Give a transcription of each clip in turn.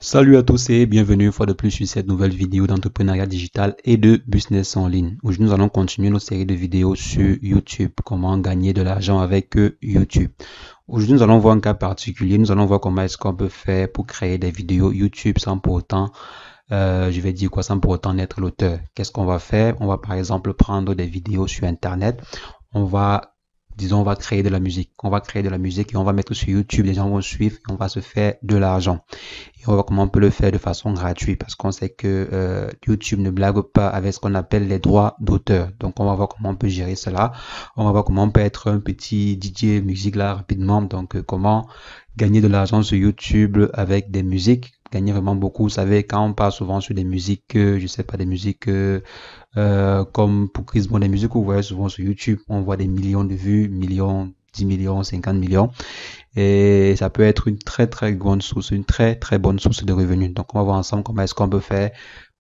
Salut à tous et bienvenue une fois de plus sur cette nouvelle vidéo d'entrepreneuriat digital et de business en ligne. Aujourd'hui, nous allons continuer nos séries de vidéos sur YouTube, comment gagner de l'argent avec YouTube. Aujourd'hui, nous allons voir un cas particulier. Nous allons voir comment est-ce qu'on peut faire pour créer des vidéos YouTube sans pour autant, je vais dire quoi, sans pour autant être l'auteur. Qu'est-ce qu'on va faire? On va par exemple prendre des vidéos sur Internet. On va Disons, on va créer de la musique. On va créer de la musique et on va mettre sur YouTube. Les gens vont suivre et on va se faire de l'argent. Et on va voir comment on peut le faire de façon gratuite parce qu'on sait que YouTube ne blague pas avec ce qu'on appelle les droits d'auteur. Donc, on va voir comment on peut gérer cela. On va voir comment on peut être un petit DJ musique là rapidement. Donc, comment gagner de l'argent sur YouTube avec des musiques. Gagner vraiment beaucoup. Vous savez, quand on parle souvent sur des musiques, je sais pas, des musiques comme pour Chris Brown, des musiques que vous voyez souvent sur YouTube, on voit des millions de vues, millions, 10 millions, 50 millions. Et ça peut être une très très grande source, une très très bonne source de revenus. Donc on va voir ensemble comment est-ce qu'on peut faire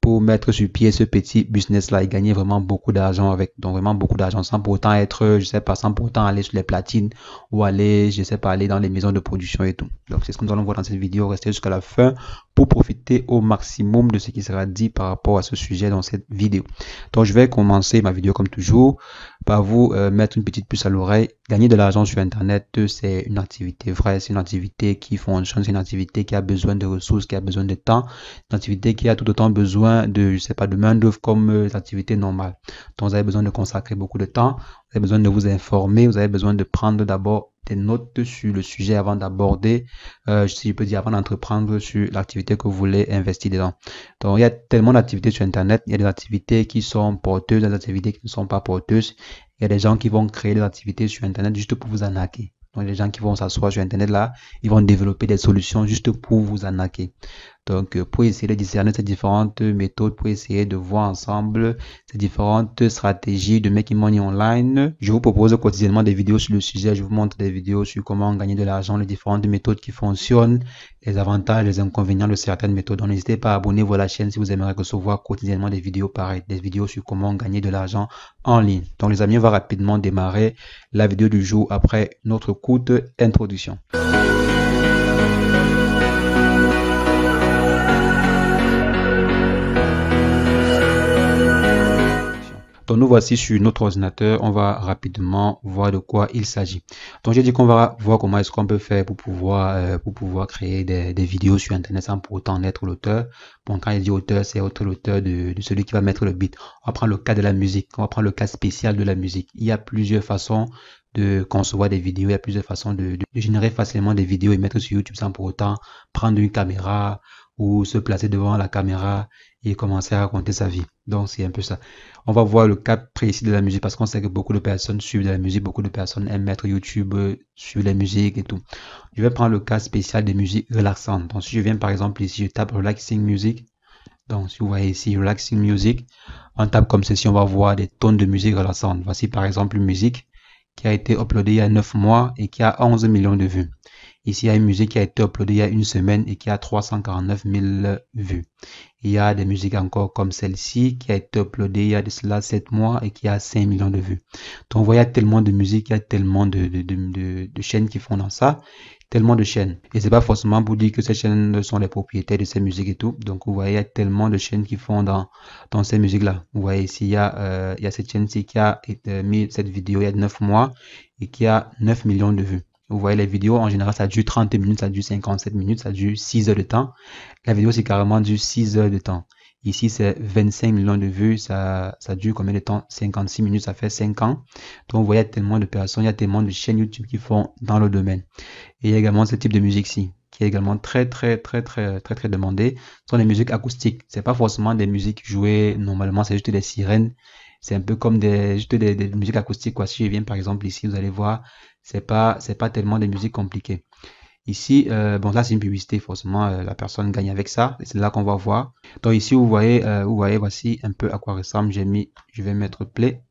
pour mettre sur pied ce petit business là et gagner vraiment beaucoup d'argent avec, donc vraiment beaucoup d'argent sans pour autant être, je sais pas, sans pour autant aller sur les platines ou aller, je sais pas, aller dans les maisons de production et tout. Donc c'est ce que nous allons voir dans cette vidéo. Restez jusqu'à la fin pour profiter au maximum de ce qui sera dit par rapport à ce sujet dans cette vidéo. Donc je vais commencer ma vidéo comme toujours par vous mettre une petite puce à l'oreille. Gagner de l'argent sur Internet, c'est une activité vraie, c'est une activité qui fonctionne, c'est une activité qui a besoin de ressources, qui a besoin de temps, une activité qui a tout autant besoin de, je sais pas, de main-d'œuvre comme les activités normales. Donc vous avez besoin de consacrer beaucoup de temps, vous avez besoin de vous informer, vous avez besoin de prendre d'abord des notes sur le sujet avant d'aborder, si je peux dire, avant d'entreprendre sur l'activité que vous voulez investir dedans. Donc, il y a tellement d'activités sur Internet. Il y a des activités qui sont porteuses, des activités qui ne sont pas porteuses. Il y a des gens qui vont créer des activités sur Internet juste pour vous arnaquer. Donc, les gens qui vont s'asseoir sur Internet là, ils vont développer des solutions juste pour vous arnaquer. Donc, pour essayer de discerner ces différentes méthodes, pour essayer de voir ensemble ces différentes stratégies de making money online, je vous propose quotidiennement des vidéos sur le sujet. Je vous montre des vidéos sur comment gagner de l'argent, les différentes méthodes qui fonctionnent, les avantages, les inconvénients de certaines méthodes. Donc, n'hésitez pas à abonner-vous à la chaîne si vous aimeriez recevoir quotidiennement des vidéos pareilles, des vidéos sur comment gagner de l'argent en ligne. Donc, les amis, on va rapidement démarrer la vidéo du jour après notre courte introduction. Donc nous voici sur notre ordinateur, on va rapidement voir de quoi il s'agit. Donc j'ai dit qu'on va voir comment est-ce qu'on peut faire pour pouvoir créer des vidéos sur Internet sans pour autant être l'auteur. Bon, quand il dit auteur, c'est l'auteur de celui qui va mettre le beat. On va prendre le cas de la musique, on va prendre le cas spécial de la musique. Il y a plusieurs façons de concevoir des vidéos, il y a plusieurs façons de générer facilement des vidéos et mettre sur YouTube sans pour autant prendre une caméra ou se placer devant la caméra et commencer à raconter sa vie. Donc c'est un peu ça. On va voir le cas précis de la musique parce qu'on sait que beaucoup de personnes suivent de la musique, beaucoup de personnes aiment mettre YouTube sur la musique et tout. Je vais prendre le cas spécial des musiques relaxantes. Donc si je viens par exemple ici, je tape relaxing music. Donc si vous voyez ici relaxing music, on tape comme ceci, on va voir des tonnes de musique relaxante. Voici par exemple une musique qui a été uploadée il y a 9 mois et qui a 11 millions de vues. Ici, il y a une musique qui a été uploadée il y a une semaine et qui a 349 000 vues. Il y a des musiques encore comme celle-ci qui a été uploadée il y a de cela 7 mois et qui a 5 millions de vues. Donc, vous voyez, il y a tellement de musique, il y a tellement de chaînes qui font dans ça, tellement de chaînes. Et c'est pas forcément pour dire que ces chaînes sont les propriétaires de ces musiques et tout. Donc, vous voyez, il y a tellement de chaînes qui font dans ces musiques-là. Vous voyez ici, il y a cette chaîne-ci qui a mis cette vidéo il y a 9 mois et qui a 9 millions de vues. Vous voyez les vidéos, en général, ça dure 30 minutes, ça dure 57 minutes, ça dure 6 heures de temps. La vidéo, c'est carrément du 6 heures de temps. Ici, c'est 25 millions de vues, ça dure combien de temps? 56 minutes, ça fait 5 ans. Donc, vous voyez, il y a tellement de personnes, il y a tellement de chaînes YouTube qui font dans le domaine. Et il y a également ce type de musique-ci, qui est également très demandé. Ce sont des musiques acoustiques. C'est pas forcément des musiques jouées normalement, c'est juste des sirènes. C'est un peu comme juste des musiques acoustiques, quoi. Si je viens, par exemple, ici, vous allez voir, c'est pas tellement des musiques compliquées. Ici, bon, là, c'est une publicité, forcément, la personne gagne avec ça. Et c'est là qu'on va voir. Donc, ici, vous voyez, voici un peu à quoi ressemble. Je vais mettre play.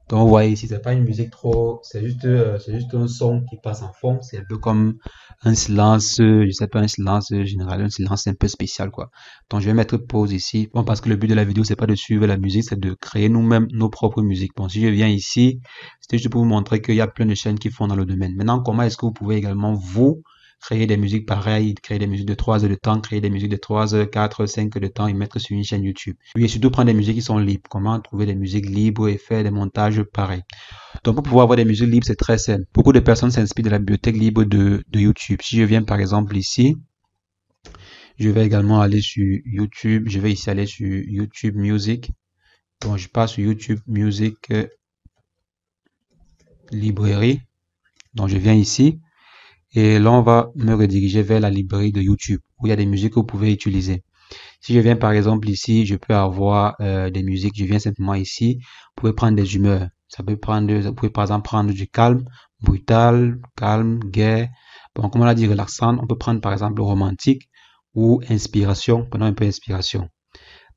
Donc, vous voyez ici, c'est pas une musique trop, c'est juste un son qui passe en fond. C'est un peu comme un silence, je sais pas, un silence général, un silence un peu spécial, quoi. Donc, je vais mettre pause ici. Bon, parce que le but de la vidéo, c'est pas de suivre la musique, c'est de créer nous-mêmes nos propres musiques. Bon, si je viens ici, c'était juste pour vous montrer qu'il y a plein de chaînes qui font dans le domaine. Maintenant, comment est-ce que vous pouvez également, vous, créer des musiques pareilles, créer des musiques de 3 heures de temps, créer des musiques de 3 heures, 4 heures, 5 heures de temps et mettre sur une chaîne YouTube. Oui, et surtout prendre des musiques qui sont libres. Comment trouver des musiques libres et faire des montages pareils. Donc, pour pouvoir avoir des musiques libres, c'est très simple. Beaucoup de personnes s'inspirent de la bibliothèque libre de YouTube. Si je viens par exemple ici, je vais également aller sur YouTube. Je vais ici aller sur YouTube Music. Donc, je passe sur YouTube Music Librairie. Donc, je viens ici. Et là, on va me rediriger vers la librairie de YouTube où il y a des musiques que vous pouvez utiliser. Si je viens par exemple ici, je peux avoir des musiques. Je viens simplement ici. Vous pouvez prendre des humeurs. Vous pouvez par exemple prendre du calme, brutal, calme, gai. Bon, comme on l'a dit, relaxant. On peut prendre par exemple romantique ou inspiration. Prenons un peu inspiration.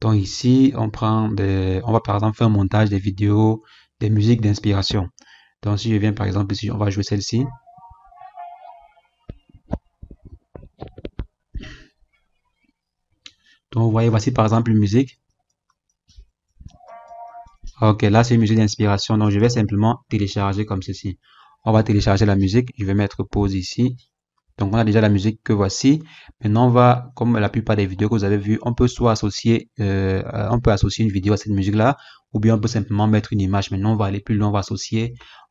Donc ici, on va par exemple faire un montage des vidéos, des musiques d'inspiration. Donc si je viens par exemple ici, on va jouer celle-ci. Donc vous voyez, voici par exemple une musique. Ok, là c'est une musique d'inspiration. Donc je vais simplement télécharger comme ceci. On va télécharger la musique. Je vais mettre pause ici. Donc on a déjà la musique que voici. Maintenant on va, comme la plupart des vidéos que vous avez vues, on peut soit associer, une vidéo à cette musique-là, ou bien on peut simplement mettre une image. Maintenant on va aller plus loin, on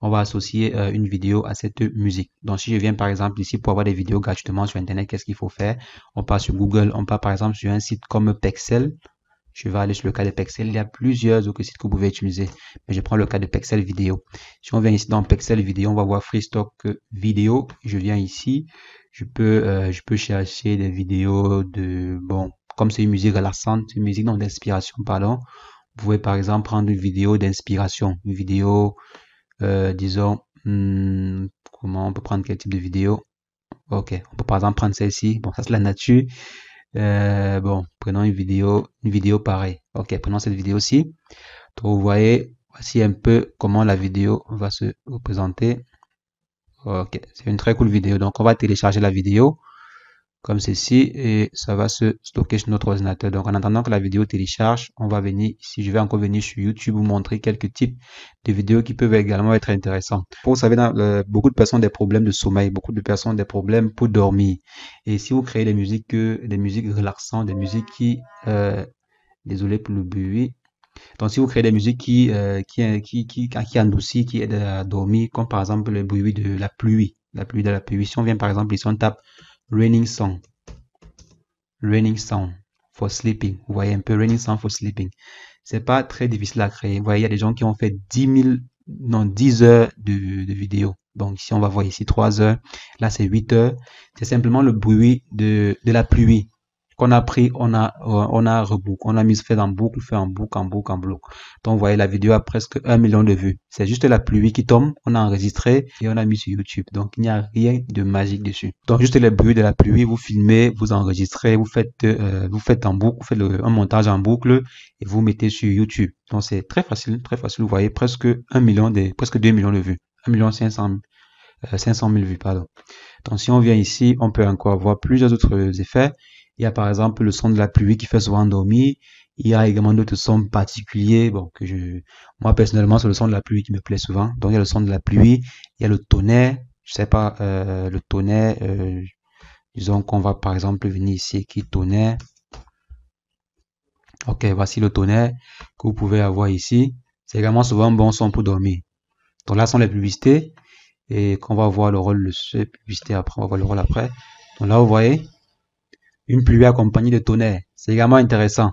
va associer une vidéo à cette musique. Donc si je viens par exemple ici pour avoir des vidéos gratuitement sur Internet, qu'est-ce qu'il faut faire? On part sur Google, on part par exemple sur un site comme Pexel. Je vais aller sur le cas de Pexel. Il y a plusieurs autres sites que vous pouvez utiliser. Mais je prends le cas de Pexel Vidéo. Si on vient ici dans Pexel Vidéo, on va voir Free Stock Vidéo. Je viens ici. Je peux chercher des vidéos bon, comme c'est une musique relaxante, une musique d'inspiration, pardon. Vous pouvez par exemple prendre une vidéo d'inspiration. Une vidéo, disons, comment on peut prendre quel type de vidéo? Ok, on peut par exemple prendre celle-ci. Bon, ça c'est la nature. Bon, prenons une vidéo pareille. Ok, prenons cette vidéo-ci. Donc, vous voyez, voici un peu comment la vidéo va se représenter. Ok, c'est une très cool vidéo. Donc, on va télécharger la vidéo comme ceci et ça va se stocker sur notre ordinateur. Donc, en attendant que la vidéo télécharge, on va venir ici. Je vais encore venir sur YouTube vous montrer quelques types de vidéos qui peuvent également être intéressantes. Vous savez, beaucoup de personnes ont des problèmes de sommeil, beaucoup de personnes ont des problèmes pour dormir. Et si vous créez des musiques relaxantes, des musiques qui, désolé pour le bruit. Donc, si vous créez des musiques qui adoucissent, qui aident à dormir, comme par exemple le bruit de la pluie, de la pluie. Si on vient par exemple ici, on tape Raining Song for sleeping. Vous voyez un peu Raining Song for sleeping. C'est pas très difficile à créer. Vous voyez, il y a des gens qui ont fait 10 heures de vidéo. Donc ici, on va voir ici 3 heures. Là, c'est 8 heures. C'est simplement le bruit de la pluie qu'on a pris, on a fait en boucle. Donc, vous voyez, la vidéo a presque 1 million de vues. C'est juste la pluie qui tombe, on a enregistré et on a mis sur YouTube. Donc, il n'y a rien de magique dessus. Donc, juste le bruit de la pluie, vous filmez, vous enregistrez, vous faites en boucle, vous faites un montage en boucle et vous mettez sur YouTube. Donc, c'est très facile, très facile. Vous voyez, presque 2 millions de vues. 1 500 000 vues, pardon. Donc, si on vient ici, on peut encore voir plusieurs autres effets. Il y a par exemple le son de la pluie qui fait souvent dormir. Il y a également d'autres sons particuliers. Bon, moi personnellement, c'est le son de la pluie qui me plaît souvent. Donc il y a le son de la pluie, il y a le tonnerre. Je sais pas, le tonnerre. Disons qu'on va par exemple venir ici qui tonnerre. Ok, voici le tonnerre que vous pouvez avoir ici. C'est également souvent un bon son pour dormir. Donc là sont les publicités et qu'on va voir le rôle de ces publicités après. On va voir le rôle après. Donc là vous voyez. Une pluie accompagnée de tonnerre. C'est également intéressant.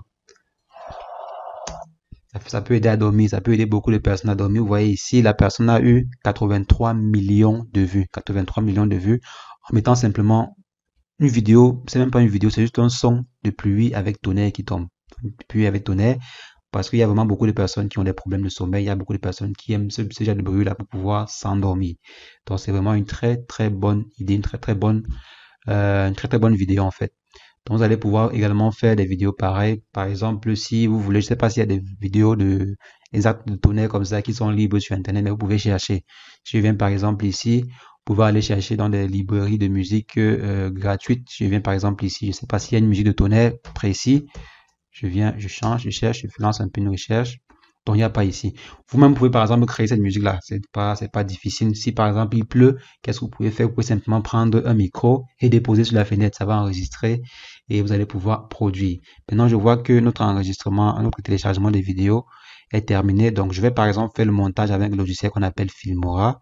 Ça peut aider à dormir. Ça peut aider beaucoup de personnes à dormir. Vous voyez ici, la personne a eu 83 millions de vues. 83 millions de vues en mettant simplement une vidéo. C'est même pas une vidéo, c'est juste un son de pluie avec tonnerre qui tombe. Une pluie avec tonnerre. Parce qu'il y a vraiment beaucoup de personnes qui ont des problèmes de sommeil. Il y a beaucoup de personnes qui aiment ce genre de bruit-là pour pouvoir s'endormir. Donc, c'est vraiment une très, très bonne idée, une très, très bonne vidéo en fait. Donc, vous allez pouvoir également faire des vidéos pareilles. Par exemple, si vous voulez, je sais pas s'il y a des vidéos de tonnerre comme ça qui sont libres sur Internet, mais vous pouvez chercher. Si je viens par exemple ici, vous pouvez aller chercher dans des librairies de musique gratuites. Je viens par exemple ici, je sais pas s'il y a une musique de tonnerre précis. Je viens, je change, je cherche, je lance un peu une recherche. Donc, il n'y a pas ici. Vous-même pouvez, par exemple, créer cette musique-là. C'est pas difficile. Si, par exemple, il pleut, qu'est-ce que vous pouvez faire? Vous pouvez simplement prendre un micro et déposer sur la fenêtre. Ça va enregistrer et vous allez pouvoir produire. Maintenant, je vois que notre enregistrement, notre téléchargement des vidéos est terminé. Donc, je vais, par exemple, faire le montage avec un logiciel qu'on appelle Filmora.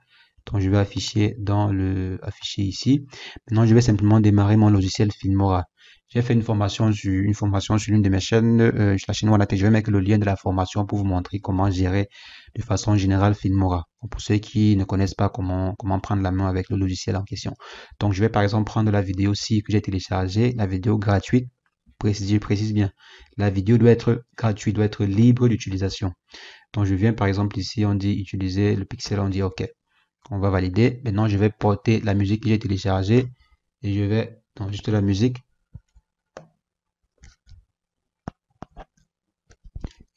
Donc, je vais afficher ici. Maintenant, je vais simplement démarrer mon logiciel Filmora. J'ai fait une formation sur l'une de mes chaînes, sur la chaîne Wanate. Je vais mettre le lien de la formation pour vous montrer comment gérer de façon générale Filmora. Pour ceux qui ne connaissent pas comment prendre la main avec le logiciel en question. Donc, je vais par exemple prendre la vidéo ci que j'ai téléchargée, la vidéo gratuite. Je précise bien. La vidéo doit être gratuite, doit être libre d'utilisation. Donc, je viens par exemple ici, on dit utiliser le pixel, on dit OK. On va valider. Maintenant, je vais porter la musique que j'ai téléchargée et je vais dans juste la musique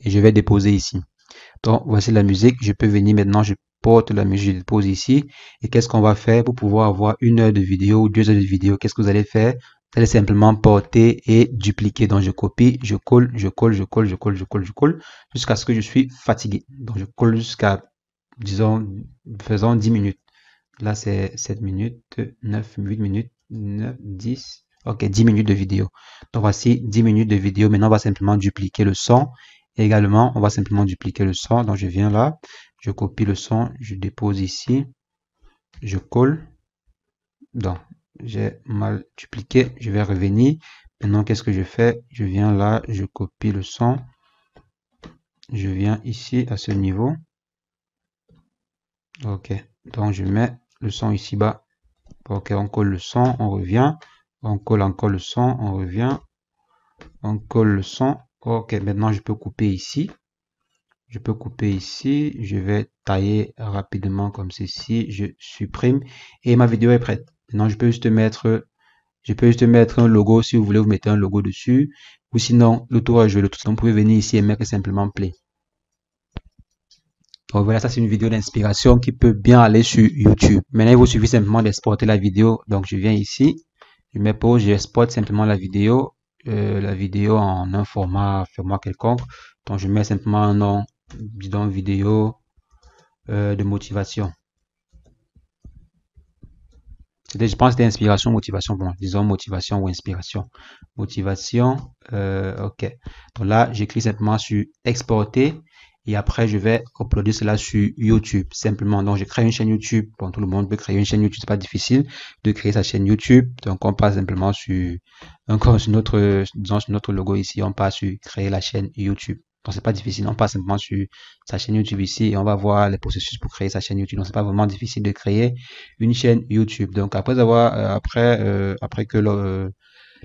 et je vais déposer ici. Donc, voici la musique. Je peux venir maintenant, je porte la musique, je dépose ici. Et qu'est-ce qu'on va faire pour pouvoir avoir 1 heure de vidéo ou 2 heures de vidéo? Qu'est-ce que vous allez faire? Vous allez simplement porter et dupliquer. Donc, je copie, je colle, je colle, je colle, je colle, je colle, je colle, jusqu'à ce que je suis fatigué. Donc, je colle jusqu'à, disons, faisons 10 minutes. Là, c'est 7 minutes, 9, 8 minutes, 9, 10. Ok, 10 minutes de vidéo. Donc, voici 10 minutes de vidéo. Maintenant, on va simplement dupliquer le son. Et également, on va simplement dupliquer le son. Donc, je viens là, je copie le son, je dépose ici, je colle. Donc, j'ai mal dupliqué. Je vais revenir. Maintenant, qu'est-ce que je fais? Je viens là, je copie le son. Je viens ici à ce niveau. Ok, donc je mets le son ici bas. Ok, on colle le son, on revient. On colle encore le son, on revient. On colle le son. Ok, maintenant je peux couper ici. Je peux couper ici. Je vais tailler rapidement comme ceci. Je supprime et ma vidéo est prête. Maintenant, je peux juste mettre un logo si vous voulez. Vous mettez un logo dessus. Ou sinon, le tour à jouer. Vous pouvez venir ici et mettre simplement play. Donc voilà, ça c'est une vidéo d'inspiration qui peut bien aller sur YouTube. Maintenant, il vous suffit simplement d'exporter la vidéo. Donc je viens ici, je mets pause, j'exporte simplement la vidéo en un format quelconque. Donc je mets simplement un nom, disons vidéo de motivation. Je pense que c'était inspiration, motivation. Bon, disons motivation ou inspiration. Motivation, ok. Donc là, je clique simplement sur exporter. Et après, je vais uploader cela sur YouTube, simplement. Donc, je crée une chaîne YouTube. Bon, tout le monde peut créer une chaîne YouTube. C'est pas difficile de créer sa chaîne YouTube. Donc, on passe simplement encore sur disons, sur notre logo ici, on passe sur créer la chaîne YouTube. Donc, c'est pas difficile. On passe simplement sur sa chaîne YouTube ici et on va voir les processus pour créer sa chaîne YouTube. Donc, c'est pas vraiment difficile de créer une chaîne YouTube. Donc, après que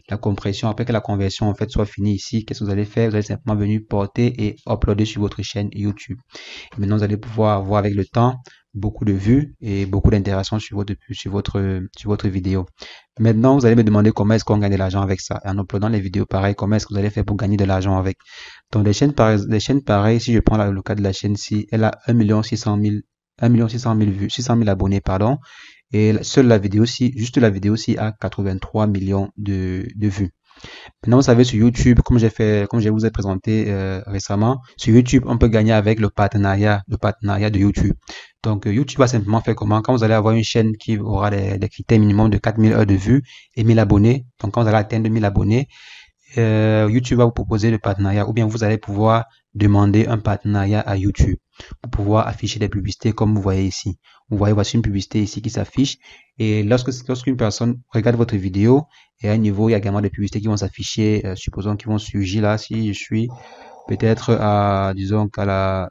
la compression, après que la conversion en fait soit finie ici, qu'est-ce que vous allez faire? Vous allez simplement venir porter et uploader sur votre chaîne YouTube. Et maintenant, vous allez pouvoir avoir avec le temps beaucoup de vues et beaucoup d'interactions sur votre vidéo. Maintenant, vous allez me demander comment est-ce qu'on gagne de l'argent avec ça. Et en uploadant les vidéos pareilles, comment est-ce que vous allez faire pour gagner de l'argent avec? Donc, les chaînes pareilles, si je prends le cas de la chaîne ci, elle a 1 600 000 vues, 600 000 abonnés, pardon. Et seule la vidéo ci, juste la vidéo ci a 83 millions de vues. Maintenant, vous savez, sur YouTube, comme je vous ai présenté récemment, sur YouTube, on peut gagner avec le partenariat de YouTube. Donc, YouTube va simplement faire comment? Quand vous allez avoir une chaîne qui aura des critères minimum de 4000 heures de vues et 1000 abonnés, donc quand vous allez atteindre 1000 abonnés, YouTube va vous proposer le partenariat ou bien vous allez pouvoir demander un partenariat à YouTube pour pouvoir afficher des publicités comme vous voyez ici. Vous voyez, voici une publicité ici qui s'affiche et lorsqu'une personne regarde votre vidéo et à un niveau, il y a également des publicités qui vont s'afficher, supposons qu'ils vont surgir là. Si je suis peut-être disons qu'à la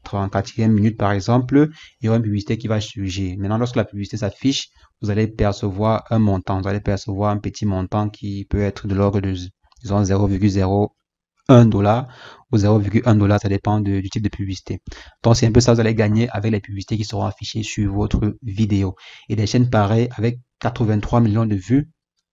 34e minute par exemple, il y aura une publicité qui va surgir. Maintenant, lorsque la publicité s'affiche, vous allez percevoir un montant. Vous allez percevoir un petit montant qui peut être de l'ordre de, disons, 0,01 dollar ou 0,1 dollar. Ça dépend du type de publicité. Donc, c'est un peu ça que vous allez gagner avec les publicités qui seront affichées sur votre vidéo. Et des chaînes pareilles avec 83 millions de vues,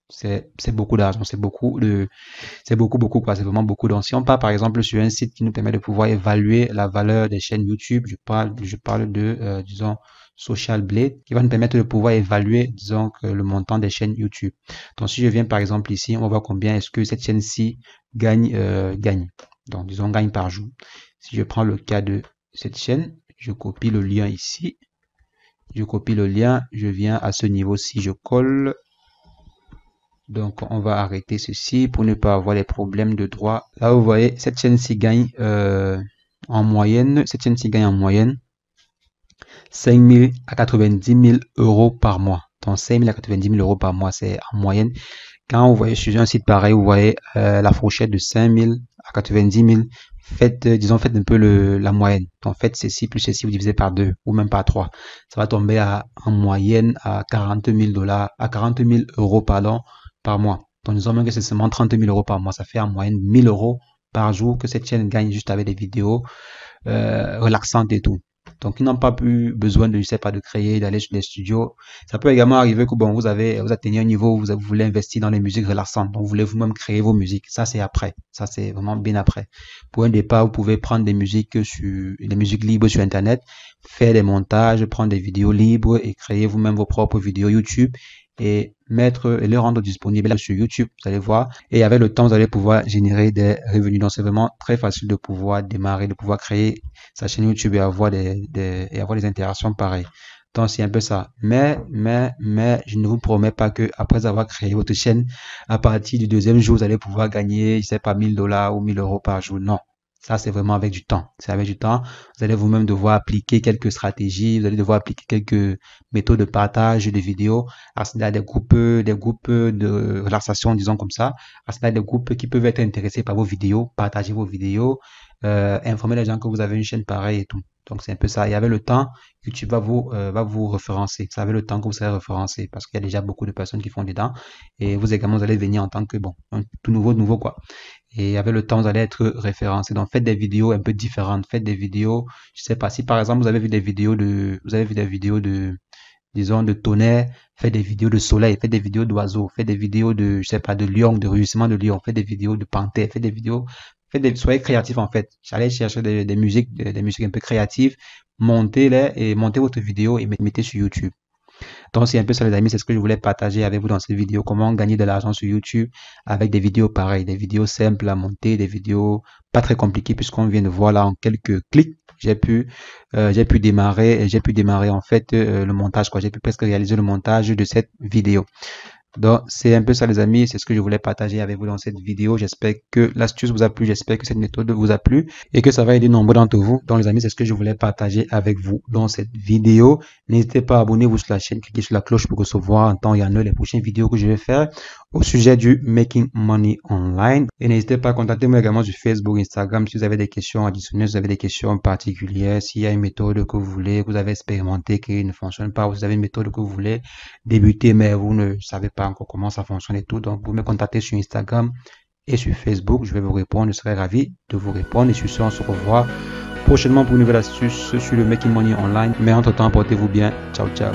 c'est beaucoup d'argent, c'est beaucoup, quoi, c'est vraiment beaucoup. Donc, si on part par exemple sur un site qui nous permet de pouvoir évaluer la valeur des chaînes YouTube, je parle de, disons, Social Blade, qui va nous permettre de pouvoir évaluer, disons, le montant des chaînes YouTube. Donc, si je viens par exemple ici, on va voir combien est-ce que cette chaîne-ci gagne. Donc, disons, gagne par jour. Si je prends le cas de cette chaîne, je copie le lien ici. Je copie le lien, je viens à ce niveau-ci, je colle. Donc, on va arrêter ceci pour ne pas avoir les problèmes de droit. Là, vous voyez, cette chaîne-ci gagne en moyenne, 5 000 à 90 000 euros par mois. Donc, 5 000 à 90 000 euros par mois, c'est en moyenne. Quand vous voyez sur un site pareil, vous voyez la fourchette de 5 000 à 90 000. Faites un peu la moyenne. Donc, faites ceci plus ceci, vous divisez par 2 ou même par 3. Ça va tomber en moyenne à 40 000 euros, pardon, par mois. Donc, disons même que c'est seulement 30 000 euros par mois. Ça fait en moyenne 1 000 euros par jour que cette chaîne gagne juste avec des vidéos relaxantes et tout. Donc, ils n'ont pas plus besoin de, je sais pas, de créer, d'aller sur des studios. Ça peut également arriver que, bon, vous atteignez un niveau où vous voulez investir dans les musiques relaxantes. Donc, vous voulez vous-même créer vos musiques. Ça, c'est après. Ça, c'est vraiment bien après. Pour un départ, vous pouvez prendre des musiques libres sur Internet, faire des montages, prendre des vidéos libres et créer vous-même vos propres vidéos YouTube et les rendre disponibles sur YouTube, vous allez voir. Et avec le temps, vous allez pouvoir générer des revenus. Donc, c'est vraiment très facile de pouvoir démarrer, de pouvoir créer sa chaîne YouTube et avoir des interactions pareilles. Donc, c'est un peu ça. Mais, je ne vous promets pas que après avoir créé votre chaîne, à partir du deuxième jour, vous allez pouvoir gagner, je sais pas, 1 000 $ ou 1 000 euros par jour. Non. Ça, c'est vraiment avec du temps. C'est avec du temps. Vous allez vous-même devoir appliquer quelques stratégies. Vous allez devoir appliquer quelques méthodes de partage de vidéos. Accéder à des groupes de relaxation, disons comme ça. Accéder à des groupes qui peuvent être intéressés par vos vidéos, partager vos vidéos, informer les gens que vous avez une chaîne pareille et tout. Donc, c'est un peu ça. Et avec le temps, YouTube va vous référencer. C'est avec le temps que vous serez référencé parce qu'il y a déjà beaucoup de personnes qui font dedans. Et vous également, vous allez venir en tant que, bon, un tout nouveau, quoi. Et avec le temps, vous allez être référencé. Donc, faites des vidéos un peu différentes. Faites des vidéos, je sais pas, si par exemple, vous avez vu des vidéos disons, de tonnerre, faites des vidéos de soleil, faites des vidéos d'oiseaux, faites des vidéos de, je sais pas, de lion, de rugissement de lion, faites des vidéos de panthère, faites des vidéos, soyez créatifs en fait. Allez chercher des musiques un peu créatives, montez-les et montez votre vidéo et mettez sur YouTube. Donc, c'est un peu ça, les amis, c'est ce que je voulais partager avec vous dans cette vidéo. Comment gagner de l'argent sur YouTube avec des vidéos pareilles, des vidéos simples à monter, des vidéos pas très compliquées puisqu'on vient de voir là en quelques clics. J'ai pu démarrer en fait le montage, quoi. J'ai pu presque réaliser le montage de cette vidéo. Donc, c'est un peu ça, les amis. C'est ce que je voulais partager avec vous dans cette vidéo. J'espère que l'astuce vous a plu. J'espère que cette méthode vous a plu et que ça va aider nombre d'entre vous. Donc, les amis, c'est ce que je voulais partager avec vous dans cette vidéo. N'hésitez pas à abonner-vous sur la chaîne, cliquez sur la cloche pour recevoir en temps et en heure les prochaines vidéos que je vais faire au sujet du Making Money Online. Et n'hésitez pas à contacter moi également sur Facebook, Instagram si vous avez des questions additionnelles, si vous avez des questions particulières, s'il y a une méthode que vous voulez, que vous avez expérimenté, qui ne fonctionne pas, ou si vous avez une méthode que vous voulez débuter, mais vous ne savez pas encore comment ça fonctionne et tout. Donc, vous me contactez sur Instagram et sur Facebook. Je vais vous répondre. Je serai ravi de vous répondre. Et sur ce, on se revoit prochainement pour une nouvelle astuce sur le Making Money Online. Mais entre-temps, portez-vous bien. Ciao, ciao.